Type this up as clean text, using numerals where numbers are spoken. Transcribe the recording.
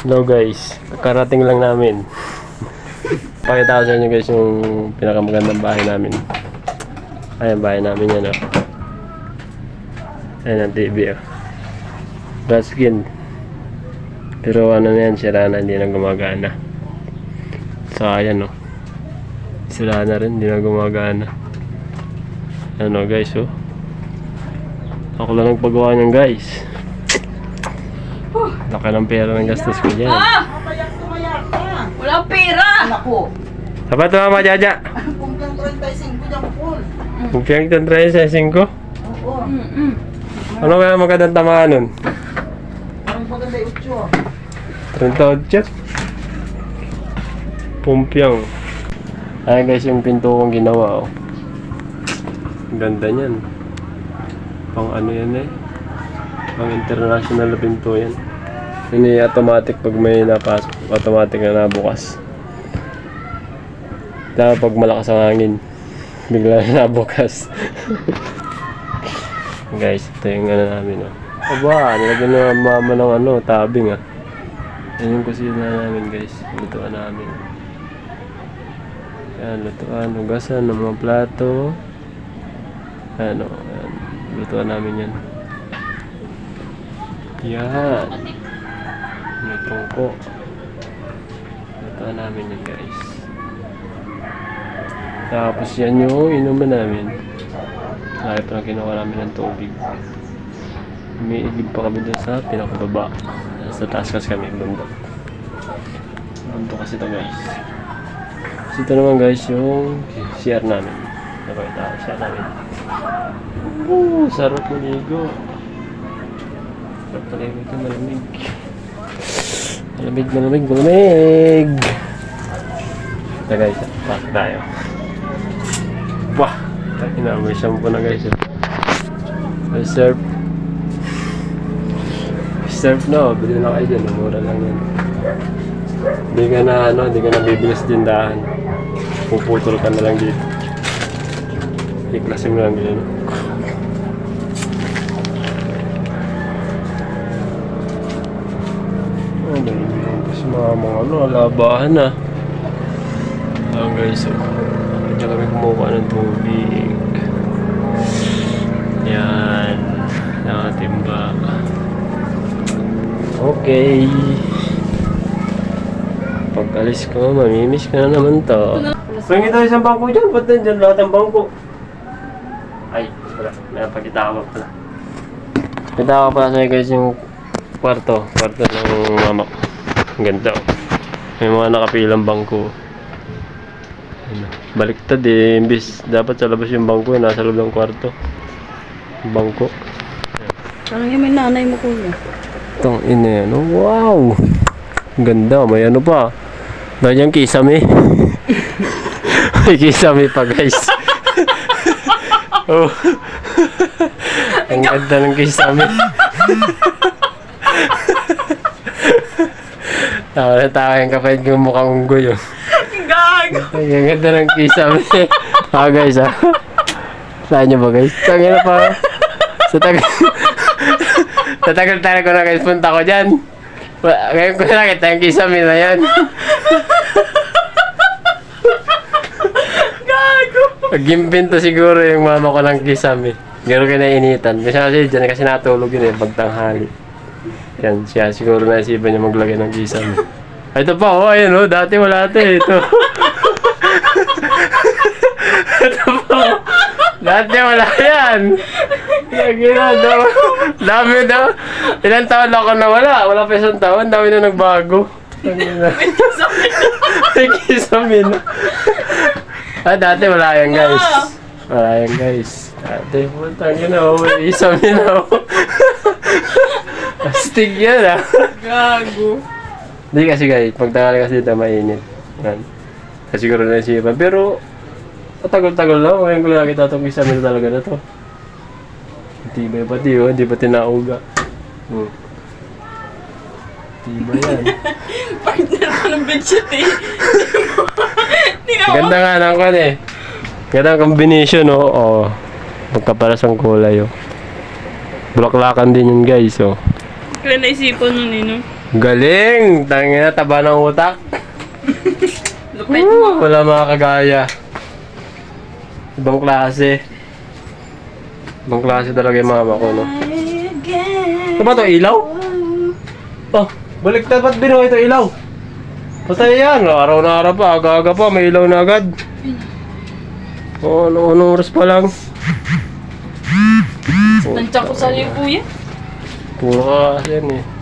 Hello guys, karating lang namin. Pakita ko sa inyo guys yung pinakamagandang bahay namin. Ayan, bahay namin yan oh. Ayan ang TV oh. Flat screen. Pero ano na yan, sira na, hindi na gumagana. So ayan oh. Sira na rin, hindi na gumagana. Ano guys oh. Ako lang nagpagawa niyan guys. Laki ng pera ng gastos ko dyan. Tumayak ka. Walang pera. Naku. Sapat to Mama Jaja. Kumpiang 35 dyan full. Kumpiang 35? Oo. Ano kaya magandang tamaan nun? Ang maganda yung 38? Kumpiang. Ayan guys yung pinto kong ginawa oh. Ang ganda niyan. Pang ano yan eh. Pang international na pinto yan. Hindi automatic pag may napasok. Automatic na nabukas. Lalo pag malakas ang hangin. Bigla na nabukas. Guys, ito yung ano namin oh. Aba, nilagyan na mama ng ano, tabing ah. Yan yung kusina namin guys. Lutuan namin. Yan, lutuan, hugasan ng mga plato. Ano, yan. Lutuan namin yan. Yan. May tungko. Lutuan namin yan guys. Tapos yan yung inuman namin. Lagi pa na kinuha namin ng tubig. Umiigib pa kami dun sa pinakababa. Sa taas kasi kami bundok. Bundok kasi ito guys. Kasi ito naman guys yung CR namin. Napakita ko siya namin. Sarap maligo. Sarap maligo ito, malamig. Malamig. Ito guys, pasok tayo. Wah! May shampoo na guys. May surf. Surf na, bili na kayo dyan. Mura lang yan. Hindi ka na bibilis dindahan. Puputol ka na lang dito. Iklasin mo lang dito. Kasi mga labahan na. Ayan guys, diyan kami kumuha ng tubig. Yan. Nakatimba. Okay. Pag alis ko, mamimiss ka na naman to. Pwede tayo isang bangko dyan. Ba't nandiyan lahat ng bangko? Ay, wala. May napakita ko pala. Kita ko pala sa'yo guys yung kwarto. Kwarto ng mama ko. Ang ganda oh. May mga nakapilang bangko. Baliktad eh. Imbis dapat sa labas yung bangko eh. Nasa loob ng kwarto. Yung bangko. Parang yung may nanay mo kuya. Itong ina yan. Oh, wow! Ang ganda. May ano pa. Ganyan kisame. May kisame pa guys. Oh. Ang ganda ng kisame. Tawa na tawa yung kapatid ko mukhang unggoy oh. Gago! Ang ganda ng kisame. Guys ah. Saan nyo ba guys? Tangina pa. Sa tagal ko na guys. Punta ko dyan. Ngayon ko nakita yung kisame na yan. Gago! Pag-gimpinto siguro yung mama ko ng kisame. Gano'n ka nainitan. Kasi dyan kasi natulog yun eh. Pagtanghali. Yan siya. Siguro naisipan niya maglagay ng kisame. Ito pa oh. Ayun oh. Dati wala ito eh. Ito. Ito pa oh. Dati wala yan. Daw. Dami daw. Ilang taon lang ako nawala. Wala pa isang taon. Dami na nagbago. May kisame na. Dati wala yan guys. Wala yan guys. Dati putang yun oh. May kisame na oh. Astig yan ah. Gago. Hindi kasi guys. Pagtangali kasi dito mainit. Yan. Kasi siguro na isipan. Pero tagal-tagal lang. Ngayon ko lang nakita itong kisame na talaga na to. Tibay pati oh, hindi pa tinauga. Tibay yan. Partner ko ng bedsheet eh. Ganda nga ng kan eh. Ganda ang combination oh. Oh. Magkaparas ang kulay oh. Bulaklakan din yun guys oh. Kaya naisipan nun eh no? Galing! Tangina, taba ng utak. Lupit mo. Wala mga kagaya. Ibang klase. Ibang klase talaga yung mama ko, no? Ito ba ito, ilaw? Oh, baliktad, ba't binuha ito ilaw? Patay yan, araw na araw pa, aga-aga pa, may ilaw na agad. Oh, anong oras pa lang? Tansya ko sa iyo, kuya. Puro ka kasi yan eh.